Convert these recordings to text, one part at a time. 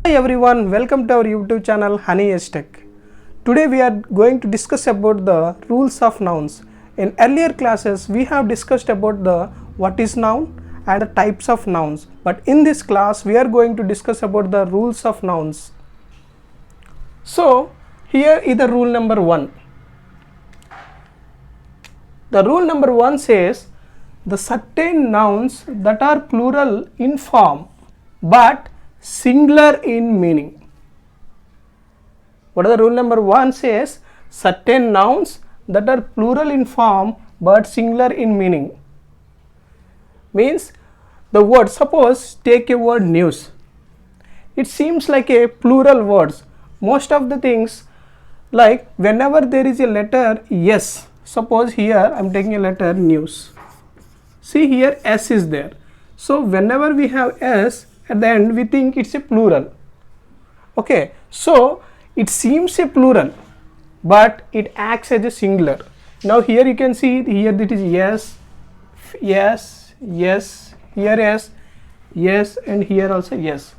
Hi everyone, welcome to our YouTube channel Honey Tech. Today we are going to discuss about the rules of nouns. In earlier classes we have discussed about the what is noun and the types of nouns, but in this class we are going to discuss about the rules of nouns. So here is the rule number 1. The rule number 1 says the certain nouns that are plural in form but singular in meaning. What is the rule number 1 says? Certain nouns that are plural in form but singular in meaning. Means the word, suppose take a word news. It seems like a plural words. Most of the things, like whenever there is a letter S, suppose here I am taking a letter news. See here S is there. So whenever we have S at the end, we think it's a plural. Okay, so it seems a plural but it acts as a singular. Now here you can see here it is yes, yes, yes, here yes, yes, and here also yes.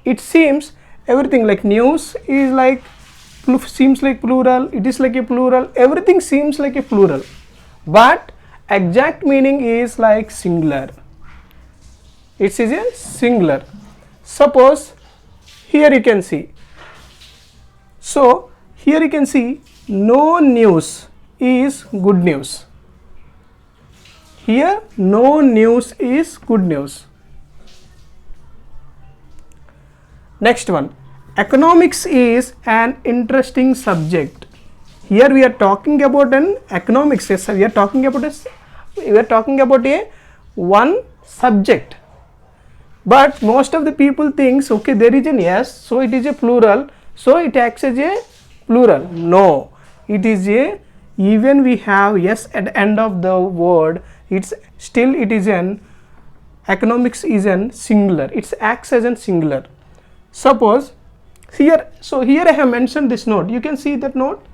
It seems everything like news is like seems like plural, it is like a plural, everything seems like a plural, but exact meaning is like singular. It is a singular. Suppose here you can see, so here you can see no news is good news. Here no news is good news. Next one, economics is an interesting subject. Here we are talking about an economics. Yes, we are talking about a one subject. But most of the people thinks, okay, there is an yes, so it is a plural, so it acts as a plural. No, it is a, even we have yes at the end of the word, it's still it is an economics is an singular. It acts as a singular. Suppose here, so here I have mentioned this note. You can see that note.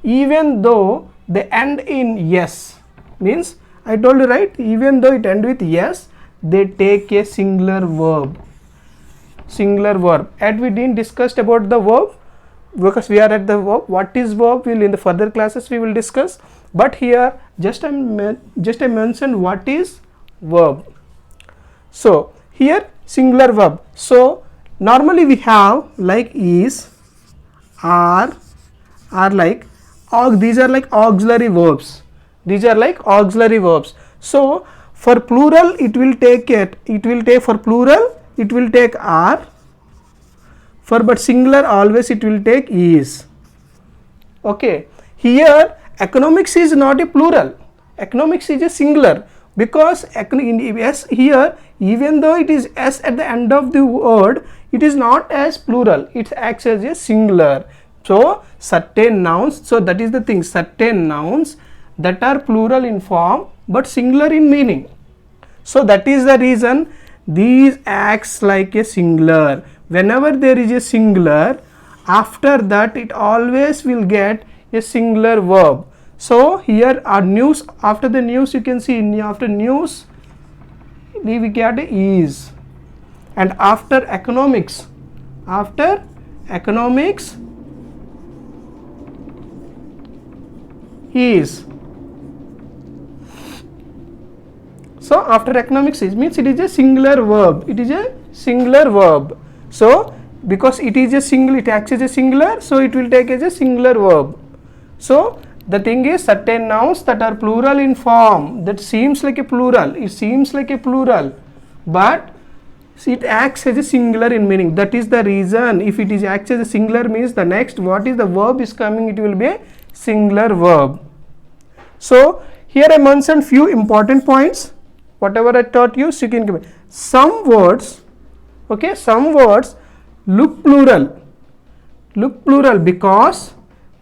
Even though they end in yes, means I told you right, even though it end with yes, they take a singular verb. Singular verb. And we didn't discuss about the verb because we are at the verb. What is verb? Will in the further classes we will discuss. But here just I mentioned what is verb. So here singular verb. So normally we have like is, are like, these are like auxiliary verbs. These are like auxiliary verbs. So for plural it will take for plural it will take are, for but singular always it will take is. Okay, here economics is not a plural, economics is a singular, because s here even though it is s at the end of the word, it is not as plural, it acts as a singular. So certain nouns, so that is the thing, certain nouns that are plural in form but singular in meaning. So that is the reason these acts like a singular. Whenever there is a singular, after that it always will get a singular verb. So here our news, after the news you can see after news we get a is, and after economics is. So after economics is means it is a singular verb. It is a singular verb. So because it is a single, it acts as a singular, so it will take as a singular verb. So the thing is certain nouns that are plural in form, that seems like a plural, it seems like a plural, but it acts as a singular in meaning. That is the reason if it is acts as a singular means the next what is the verb is coming, it will be a singular verb. So here I mentioned few important points. Whatever I taught you, so you can give it. Some words, okay, some words look plural because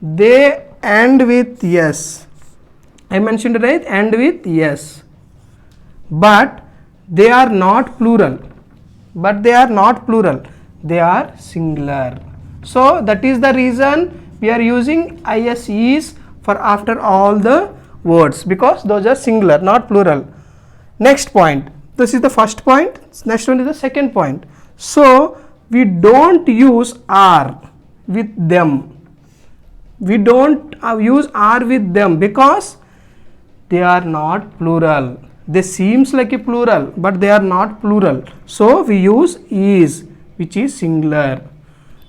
they end with yes. I mentioned right, end with yes, but they are not plural. They are singular. So that is the reason we are using is for after all the words, because those are singular, not plural. Next point, this is the first point, next one is the second point. So we don't use are with them. We don't use are with them because they are not plural. They seems like a plural, but they are not plural. So we use is, which is singular.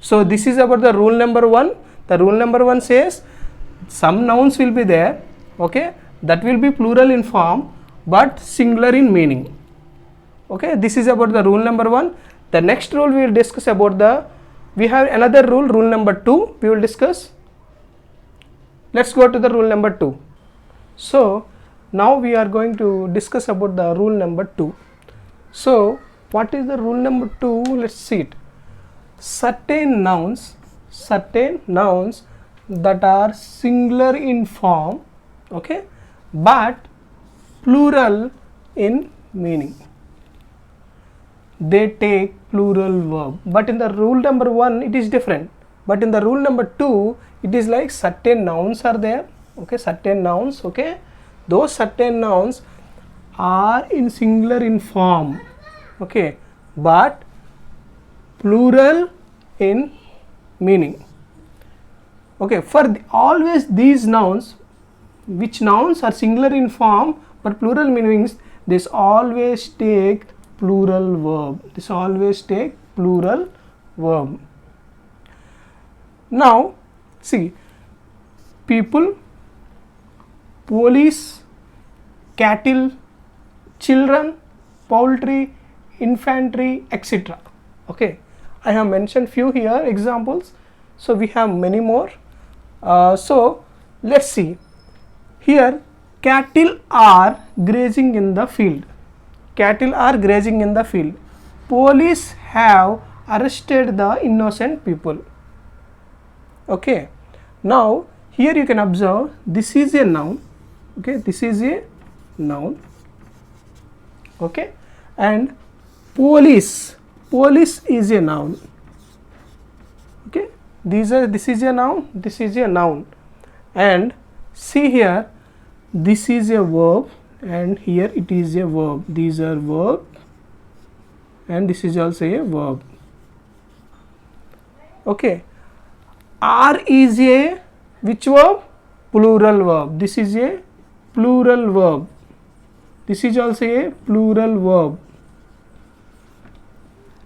So this is about the rule number 1. The rule number 1 says some nouns will be there, okay, that will be plural in form but singular in meaning. Okay, this is about the rule number 1. The next rule we will discuss about we have another rule, rule number 2 we will discuss. Let's go to the rule number 2. So now we are going to discuss about the rule number 2. So what is the rule number 2? Let's see it. Certain nouns that are singular in form, okay, but plural in meaning, they take plural verb. But in the rule number 1 it is different, but in the rule number 2 it is like certain nouns are there, okay, certain nouns, okay, those certain nouns are in singular in form, okay, but plural in meaning. Okay, for always these nouns, which nouns are singular in form but plural meanings, this always take plural verb. This always take plural verb. Now see, people, police, cattle, children, poultry, infantry, etc. Okay, I have mentioned few here examples, so we have many more. So let's see. Here cattle are grazing in the field. Cattle are grazing in the field. Police have arrested the innocent people. Okay, now here you can observe this is a noun, okay, this is a noun, okay, and police is a noun, okay, this is a noun, this is a noun, and see here this is a verb and here it is a verb. These are verb and this is also a verb. Okay, are is a which verb? Plural verb. This is a plural verb. This is also a plural verb.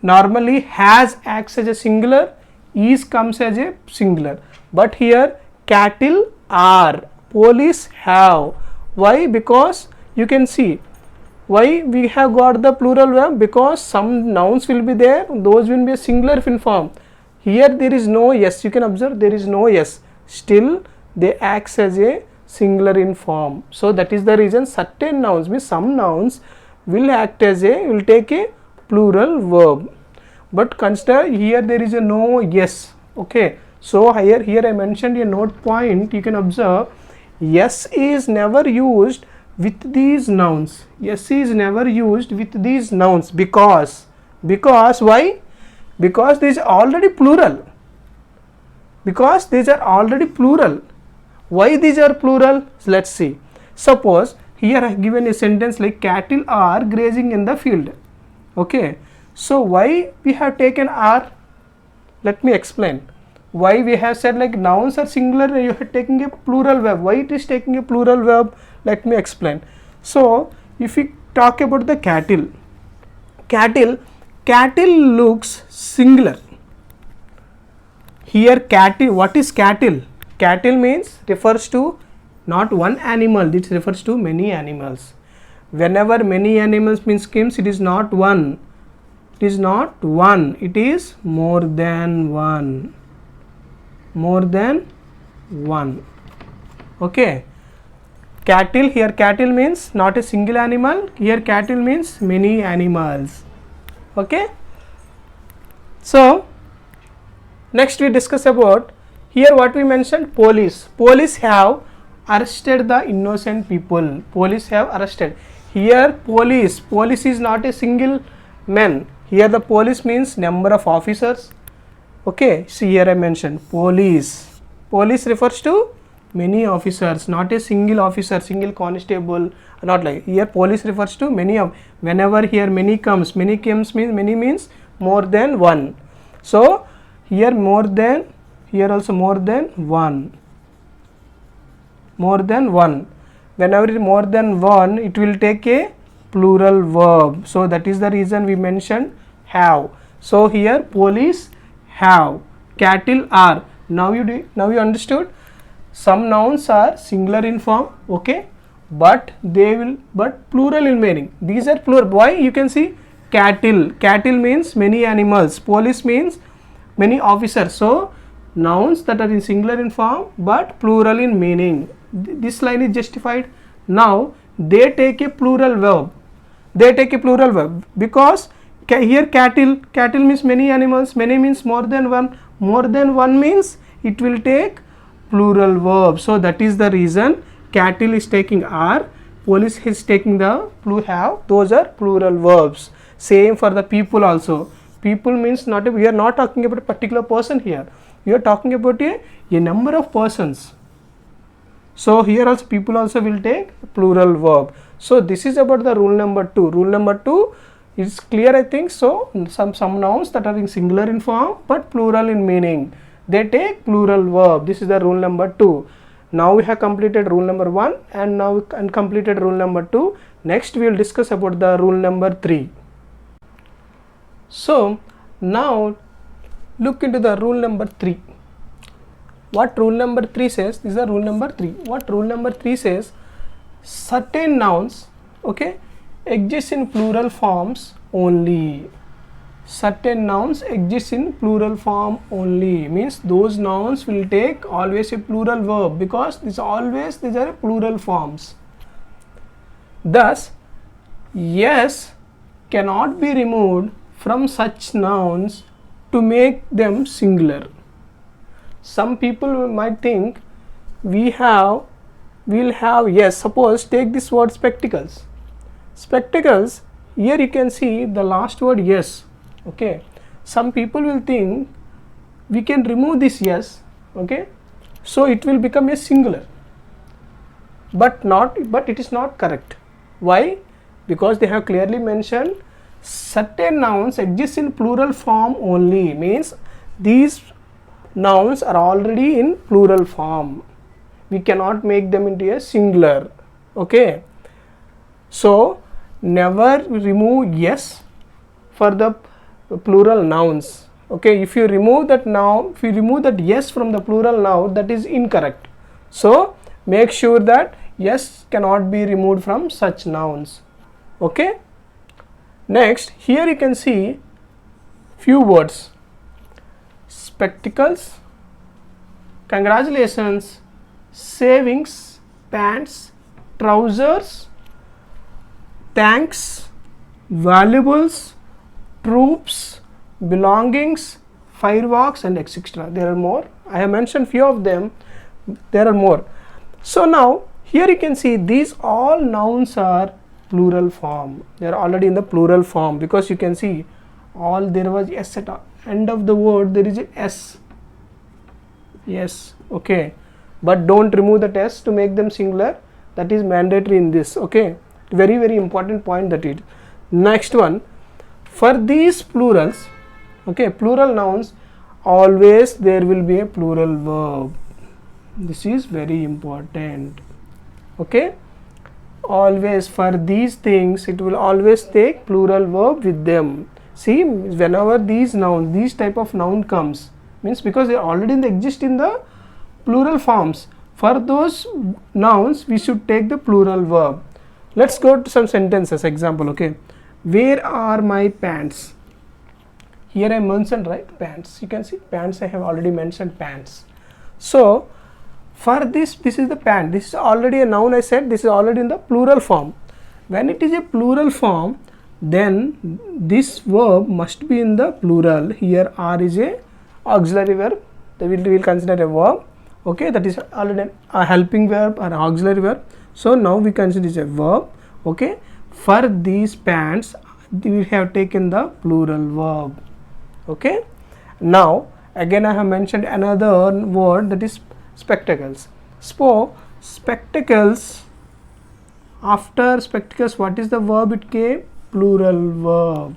Normally has acts as a singular, is comes as a singular, but here cattle are, police have. Why? Because you can see why we have got the plural verb, because some nouns will be there, those will be a singular in form. Here there is no yes, you can observe there is no yes, still they acts as a singular in form. So that is the reason certain nouns, means some nouns will act as will take a plural verb, but consider here there is a no yes. Okay, so here I mentioned a note point, you can observe yes is never used with these nouns. Yes is never used with these nouns because why? Because these are already plural. Because these are already plural. Why these are plural? Let's see. Suppose here I have given a sentence like cattle are grazing in the field. Okay, so why we have taken are? Let me explain. Why we have said like nouns are singular, you are taking a plural verb. Why it is taking a plural verb? Let me explain. So if we talk about the cattle looks singular. Here cattle, what is cattle? Cattle means refers to not one animal, it refers to many animals. Whenever many animals means comes, it is not one. It is not one, it is more than one. More than one. Okay. Cattle, here cattle means not a single animal, here cattle means many animals. Okay. So next we discuss about here what we mentioned, police. Police have arrested the innocent people. Police have arrested. Here police is not a single man. Here the police means number of officers. Okay, see here I mentioned police. Police refers to many officers, not a single officer, single constable, not like here police refers to many of. Whenever here many comes means more than one. So here more than, here also more than one, more than one. Whenever it is more than one, it will take a plural verb. So that is the reason we mentioned have. So here police have, cattle are. Now you understood. Some nouns are singular in form, okay, but plural in meaning. These are plural. Why? You can see cattle. Cattle means many animals. Police means many officers. So nouns that are in singular in form but plural in meaning. This line is justified. Now they take a plural verb. They take a plural verb because here cattle means many animals, many means more than one, more than one means it will take plural verb. So that is the reason cattle is taking are, police is taking the have. Those are plural verbs. Same for the people also. People means not we are not talking about a particular person here. We are talking about a number of persons. So here also people also will take plural verb. So this is about the rule number 2. Rule number 2 is clear, I think. So some nouns that are in singular in form but plural in meaning, they take plural verb. This is the rule number 2. Now we have completed rule number 1 and now we completed rule number 2. Next we will discuss about the rule number 3. So now look into the rule number 3. What rule number 3 says? This is the rule number 3. What rule number 3 says? Certain nouns, okay, exist in plural forms only. Certain nouns exist in plural form only, means those nouns will take always a plural verb because these are plural forms. Thus yes cannot be removed from such nouns to make them singular. Some people might think we'll have yes. Suppose take this word spectacles. Spectacles, here you can see the last word yes, okay. Some people will think we can remove this yes, okay, so it will become a singular, but it is not correct. Why? Because they have clearly mentioned certain nouns exist in plural form only, means these nouns are already in plural form. We cannot make them into a singular, okay. So never remove yes for the plural nouns, okay. If you remove that noun, if you remove that yes from the plural noun, that is incorrect. So make sure that yes cannot be removed from such nouns, okay. Next, here you can see few words: spectacles, congratulations, savings, pants, trousers, thanks, valuables, troops, belongings, fireworks, and etc. There are more. I have mentioned few of them. There are more. So now here you can see these all nouns are plural form. They are already in the plural form because you can see all there was s at end of the word, there is a s. Yes, okay, but don't remove that s to make them singular. That is mandatory in this, okay. Very important point that it. Next one, for these plurals, okay, plural nouns, always there will be a plural verb. This is very important, okay. Always for these things it will always take plural verb with them. See, whenever these nouns, these type of noun comes, means because they already exist in the plural forms. For those nouns we should take the plural verb. Let's go to some sentences example, okay. Where are my pants? Here I mentioned, right, pants. You can see pants, I have already mentioned pants. So for this is the pant. This is already a noun, I said this is already in the plural form. When it is a plural form, then this verb must be in the plural. Here are is a auxiliary verb, that we will consider a verb, okay, that is already a helping verb or auxiliary verb. So now we consider it a verb, okay. For these pants we have taken the plural verb, okay. Now again I have mentioned another word, that is spectacles. So spectacles, after spectacles what is the verb it came? Plural verb.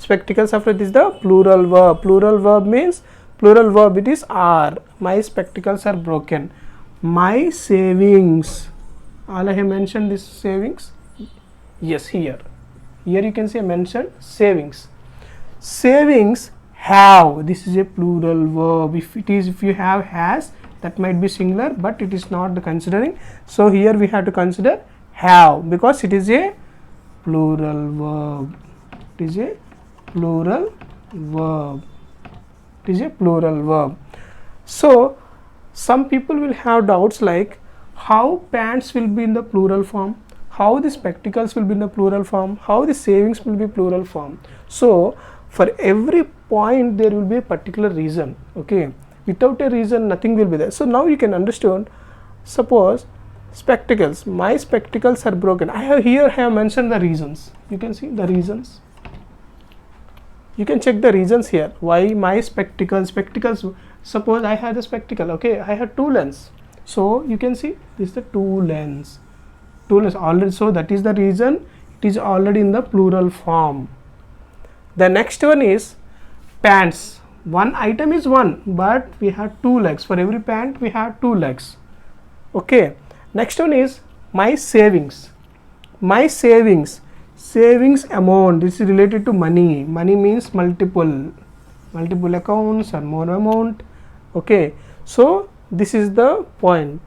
spectacles, after this the plural verb. Plural verb means, plural verb it is are. My spectacles are broken. My savings, all I have mentioned this savings. Yes, here you can say mention savings. Savings have, this is a plural verb. If you have has, that might be singular, but it is not considering. So here we have to consider have, because it is a plural verb. It is a plural verb. It is a plural verb. So some people will have doubts like how pants will be in the plural form, how the spectacles will be in the plural form, how the savings will be plural form. So for every point there will be a particular reason. Okay, without a reason nothing will be there. So now you can understand. Suppose spectacles, my spectacles are broken. I have mentioned the reasons. You can see the reasons. You can check the reasons here. Why my spectacles? Suppose I had a spectacle. Okay, I had two lens. So you can see this is the two lens already. So that is the reason it is already in the plural form. The next one is pants. One item is one, but we have two legs. For every pant we have two legs. Okay. Next one is my savings. My savings amount. This is related to money. Money means multiple accounts or more amount. Okay, so this is the point.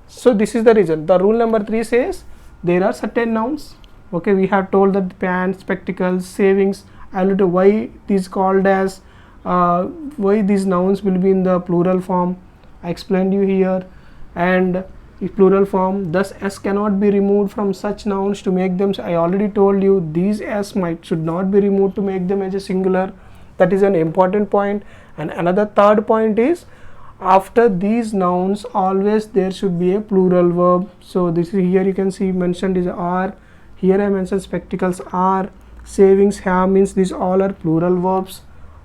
So this is the reason. The rule number 3 says there are certain nouns. Okay, we have told that pants, spectacles, savings. I will tell why it is called as why these nouns will be in the plural form. I explained you here. And if plural form, thus s cannot be removed from such nouns to make them. I already told you these s should not be removed to make them as a singular. That is an important point. And another third point is, after these nouns always there should be a plural verb. So this is here you can see mentioned is are. Here I mentioned spectacles are. Savings have means these all are plural verbs.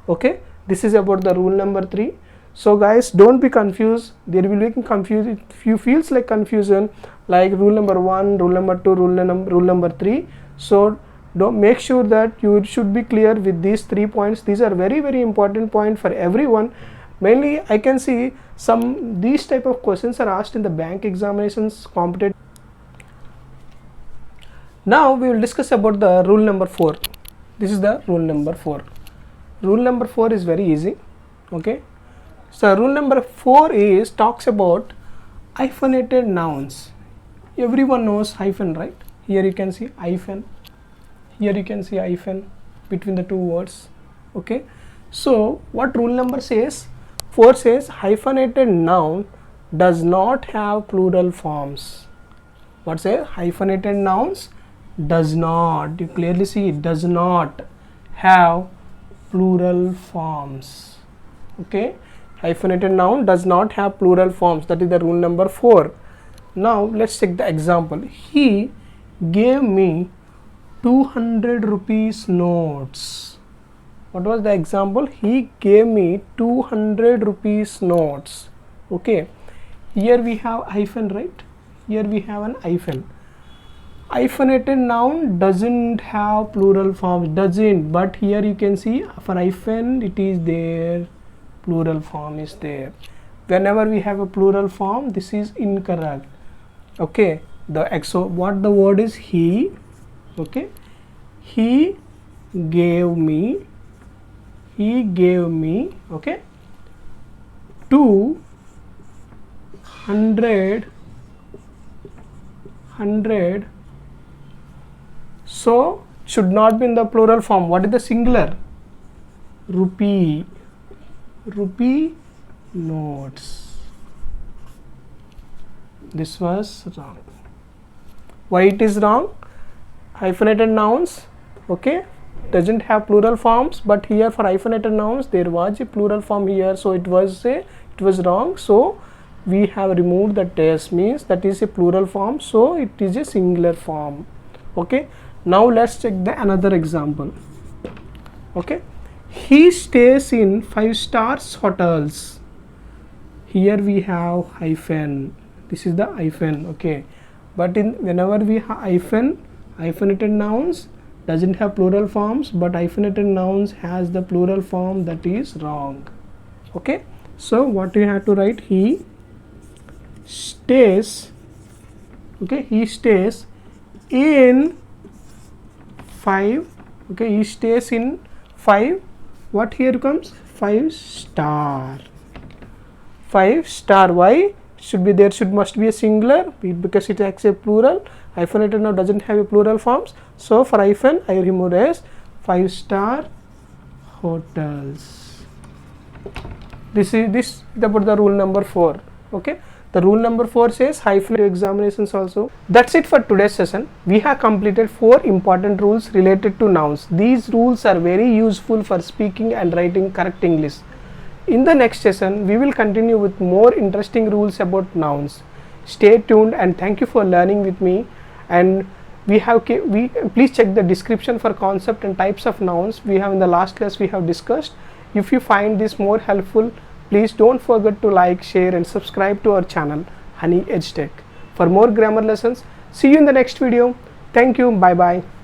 Okay, this is about the rule number 3. So guys, don't be confused. There will be confusion. If you feels like confusion, like rule number 1, rule number 2, rule number 3. So don't make sure that you should be clear with these 3 points. These are very important point for everyone. Mainly I can see these type of questions are asked in the bank examinations, competitive. Now we will discuss about the rule number 4. This is the rule number 4. Rule number 4 is very easy. Okay, so rule number 4 is talks about hyphenated nouns. Everyone knows hyphen, right? Here you can see hyphen. Here you can see hyphen between the two words. Okay, so what rule number says? 4 says hyphenated noun does not have plural forms. What says? Hyphenated nouns does not, you clearly see it does not have plural forms. Okay, hyphenated noun does not have plural forms. That is the rule number 4. Now let's take the example. He gave me 200 rupees notes. What was the example? He gave me 200 rupees notes. Okay, here we have hyphen, right? Here we have an hyphen. Hyphenated noun doesn't have plural forms, but here you can see for hyphen it is there, plural form is there. Whenever we have a plural form, this is incorrect. Okay, so what the word is he. Okay, he gave me, okay, 200. So should not be in the plural form. What is the singular? Rupee notes. This was wrong. Why it is wrong? Hyphenated nouns, okay, doesn't have plural forms, but here for hyphenated nouns there was a plural form here, so it was wrong. So we have removed the test, means that is a plural form, so it is a singular form. Okay, now let's check the another example. Okay, he stays in 5-star hotels. Here we have hyphen. This is the hyphen. Okay, but in whenever we have hyphenated nouns, doesn't have plural forms, but hyphenated nouns has the plural form. That is wrong. Okay, so what you have to write? He stays. Okay, he stays in 5. Okay, he stays in 5. What here comes? 5-star. 5-star. Why should be there? Must be a singular because it accepts plural. Hyphenated now doesn't have a plural forms. So for hyphen, I remove as 5-star hotels. This is about the rule number 4. Okay. The rule number 4 says hyphen examinations also. That's it for today's session. We have completed 4 important rules related to nouns. These rules are very useful for speaking and writing correct English. In the next session, we will continue with more interesting rules about nouns. Stay tuned and thank you for learning with me. And please check the description for concept and types of nouns. We have in the last class we have discussed. If you find this more helpful, please don't forget to like, share and subscribe to our channel Honey Edge Tech for more grammar lessons. See you in the next video. Thank you. Bye bye.